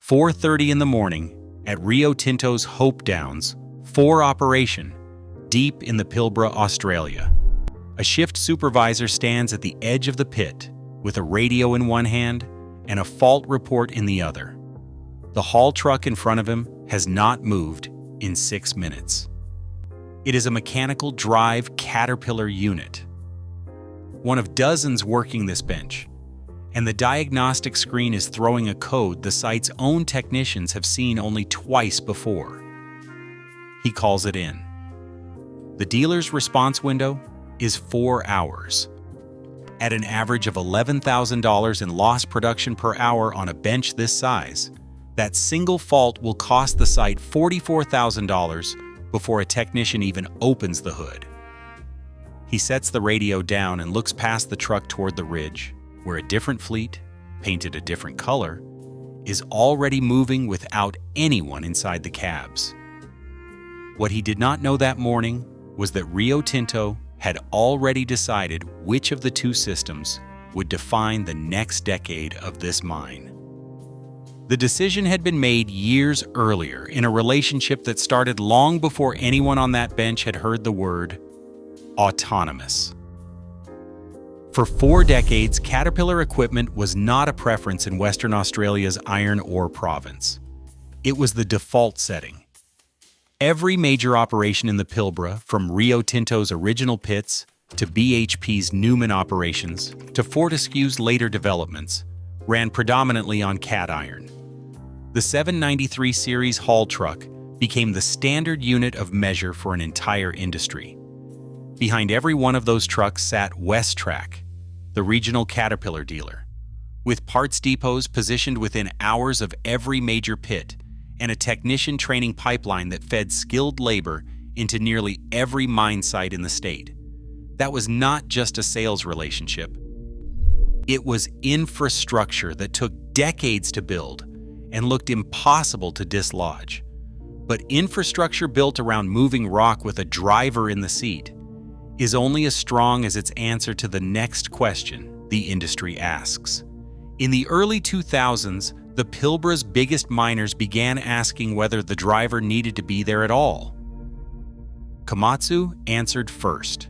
4:30 in the morning at Rio Tinto's Hope Downs 4 operation, deep in the Pilbara, Australia. A shift supervisor stands at the edge of the pit with a radio in one hand and a fault report in the other. The haul truck in front of him has not moved in 6 minutes. It is a mechanical drive Caterpillar unit, one of dozens working this bench, and the diagnostic screen is throwing a code the site's own technicians have seen only twice before. He calls it in. The dealer's response window is 4 hours. At an average of $11,000 in lost production per hour on a bench this size, that single fault will cost the site $44,000 before a technician even opens the hood. He sets the radio down and looks past the truck toward the ridge, where a different fleet, painted a different color, is already moving without anyone inside the cabs. What he did not know that morning was that Rio Tinto had already decided which of the two systems would define the next decade of this mine. The decision had been made years earlier in a relationship that started long before anyone on that bench had heard the word autonomous. For 4 decades, Caterpillar equipment was not a preference in Western Australia's iron ore province. It was the default setting. Every major operation in the Pilbara, from Rio Tinto's original pits to BHP's Newman operations to Fortescue's later developments, ran predominantly on cat iron. The 793 series haul truck became the standard unit of measure for an entire industry. Behind every one of those trucks sat Westrac, the regional Caterpillar dealer, with parts depots positioned within hours of every major pit and a technician training pipeline that fed skilled labor into nearly every mine site in the state. That was not just a sales relationship. It was infrastructure that took decades to build and looked impossible to dislodge. But infrastructure built around moving rock with a driver in the seat is only as strong as its answer to the next question the industry asks. In the early 2000s, the Pilbara's biggest miners began asking whether the driver needed to be there at all. Komatsu answered first.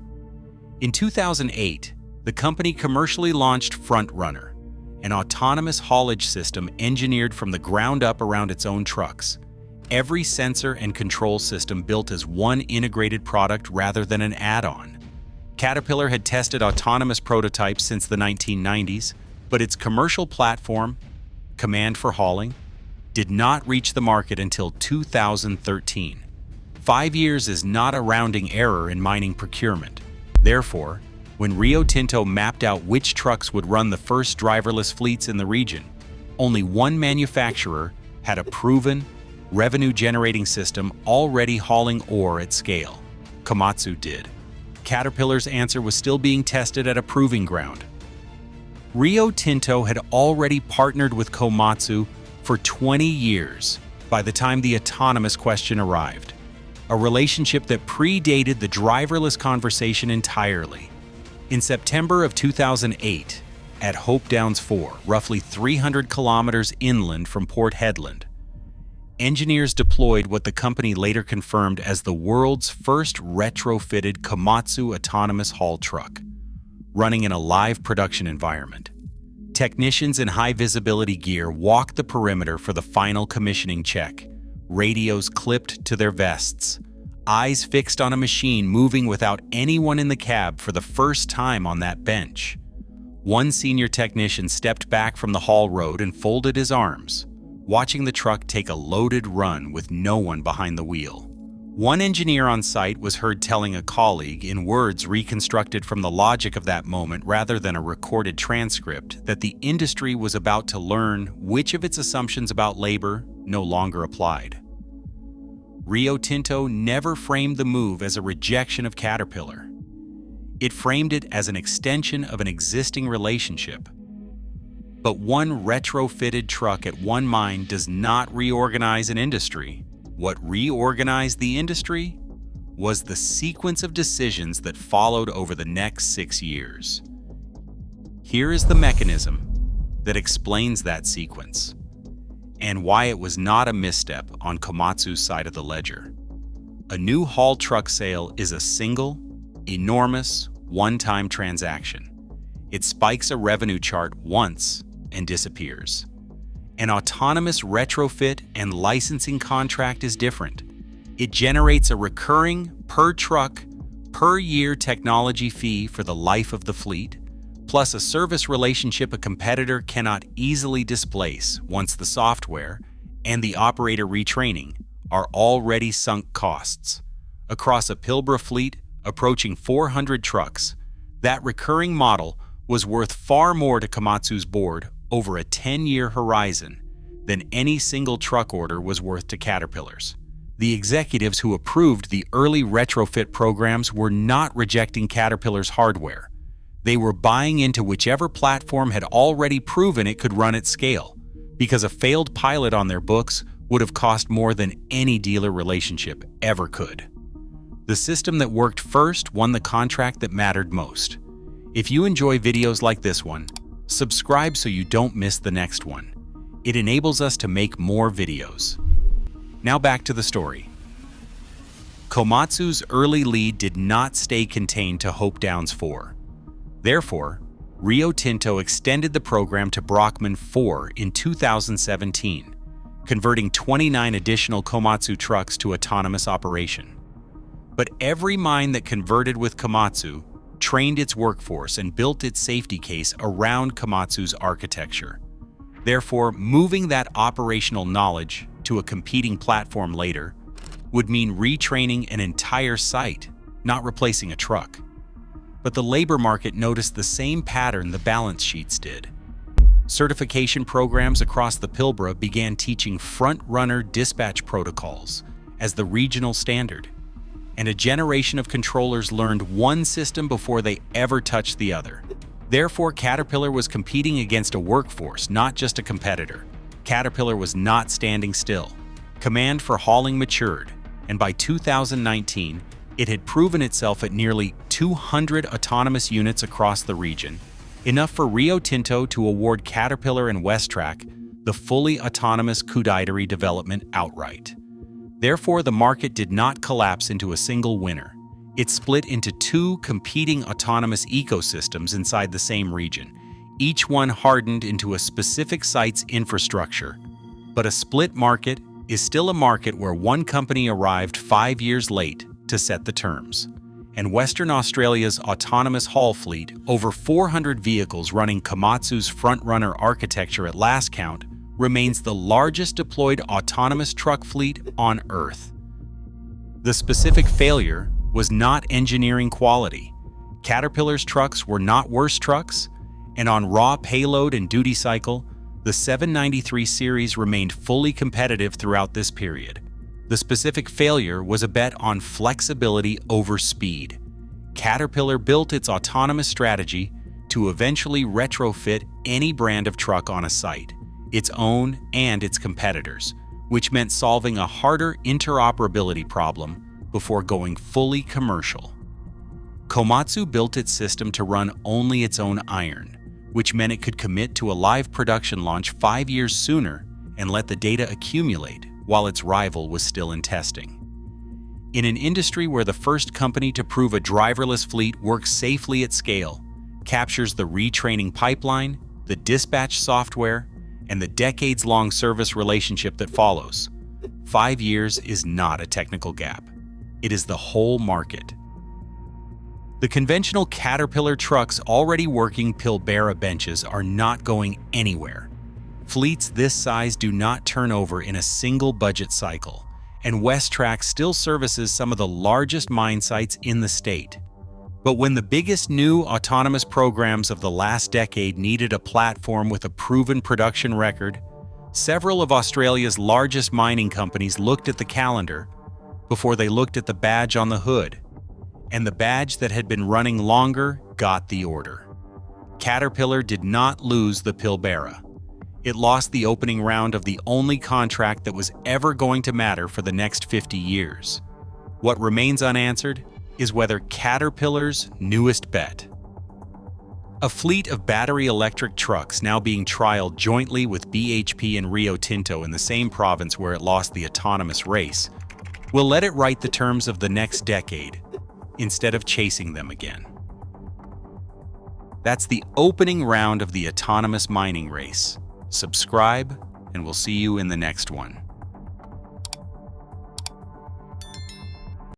In 2008, the company commercially launched Frontrunner, an autonomous haulage system engineered from the ground up around its own trucks. Every sensor and control system built as one integrated product rather than an add-on. Caterpillar had tested autonomous prototypes since the 1990s, but its commercial platform, Command for Hauling, did not reach the market until 2013. 5 years is not a rounding error in mining procurement. Therefore, when Rio Tinto mapped out which trucks would run the first driverless fleets in the region, only one manufacturer had a proven, revenue-generating system already hauling ore at scale. Komatsu did. Caterpillar's answer was still being tested at a proving ground. Rio Tinto had already partnered with Komatsu for 20 years by the time the autonomous question arrived, a relationship that predated the driverless conversation entirely. In September of 2008, at Hope Downs 4, roughly 300 kilometers inland from Port Hedland, engineers deployed what the company later confirmed as the world's first retrofitted Komatsu autonomous haul truck, running in a live production environment. Technicians in high-visibility gear walked the perimeter for the final commissioning check, radios clipped to their vests, eyes fixed on a machine moving without anyone in the cab for the first time on that bench. One senior technician stepped back from the haul road and folded his arms, watching the truck take a loaded run with no one behind the wheel. One engineer on site was heard telling a colleague, in words reconstructed from the logic of that moment rather than a recorded transcript, that the industry was about to learn which of its assumptions about labor no longer applied. Rio Tinto never framed the move as a rejection of Caterpillar. It framed it as an extension of an existing relationship. But one retrofitted truck at one mine does not reorganize an industry. What reorganized the industry was the sequence of decisions that followed over the next 6 years. Here is the mechanism that explains that sequence. and why it was not a misstep on Komatsu's side of the ledger. A new haul truck sale is a single, enormous, one-time transaction. It spikes a revenue chart once and disappears. An autonomous retrofit and licensing contract is different. It generates a recurring, per-truck, per-year technology fee for the life of the fleet, plus a service relationship a competitor cannot easily displace once the software and the operator retraining are already sunk costs. Across a Pilbara fleet approaching 400 trucks, that recurring model was worth far more to Komatsu's board over a 10-year horizon than any single truck order was worth to Caterpillar's. The executives who approved the early retrofit programs were not rejecting Caterpillar's hardware. They were buying into whichever platform had already proven it could run at scale, because a failed pilot on their books would have cost more than any dealer relationship ever could. The system that worked first won the contract that mattered most. If you enjoy videos like this one, subscribe so you don't miss the next one. It enables us to make more videos. Now back to the story. Komatsu's early lead did not stay contained to Hope Downs 4. Therefore, Rio Tinto extended the program to Brockman 4 in 2017, converting 29 additional Komatsu trucks to autonomous operation. But every mine that converted with Komatsu trained its workforce and built its safety case around Komatsu's architecture. Therefore, moving that operational knowledge to a competing platform later would mean retraining an entire site, not replacing a truck. But the labor market noticed the same pattern the balance sheets did. Certification programs across the Pilbara began teaching front-runner dispatch protocols as the regional standard, and a generation of controllers learned one system before they ever touched the other. Therefore, Caterpillar was competing against a workforce, not just a competitor. Caterpillar was not standing still. Command for hauling matured, and by 2019, it had proven itself at nearly 200 autonomous units across the region, enough for Rio Tinto to award Caterpillar and Westrac the fully autonomous Koodaideri development outright. Therefore, the market did not collapse into a single winner. It split into two competing autonomous ecosystems inside the same region, each one hardened into a specific site's infrastructure. But a split market is still a market where one company arrived 5 years late to set the terms. And Western Australia's autonomous haul fleet, over 400 vehicles running Komatsu's front-runner architecture at last count, remains the largest deployed autonomous truck fleet on Earth. The specific failure was not engineering quality. Caterpillar's trucks were not worse trucks, and on raw payload and duty cycle, the 793 series remained fully competitive throughout this period. The specific failure was a bet on flexibility over speed. Caterpillar built its autonomous strategy to eventually retrofit any brand of truck on a site, its own and its competitors', which meant solving a harder interoperability problem before going fully commercial. Komatsu built its system to run only its own iron, which meant it could commit to a live production launch 5 years sooner and let the data accumulate while its rival was still in testing. In an industry where the first company to prove a driverless fleet works safely at scale, captures the retraining pipeline, the dispatch software, and the decades-long service relationship that follows, 5 years is not a technical gap. It is the whole market. The conventional Caterpillar trucks already working Pilbara benches are not going anywhere. Fleets this size do not turn over in a single budget cycle, and Westrac still services some of the largest mine sites in the state. But when the biggest new autonomous programs of the last decade needed a platform with a proven production record, several of Australia's largest mining companies looked at the calendar before they looked at the badge on the hood, and the badge that had been running longer got the order. Caterpillar did not lose the Pilbara. It lost the opening round of the only contract that was ever going to matter for the next 50 years. What remains unanswered is whether Caterpillar's newest bet, A fleet of battery electric trucks now being trialed jointly with BHP and Rio Tinto in the same province where it lost the autonomous race will let it write the terms of the next decade instead of chasing them again. That's the opening round of the autonomous mining race. Subscribe, and we'll see you in the next one.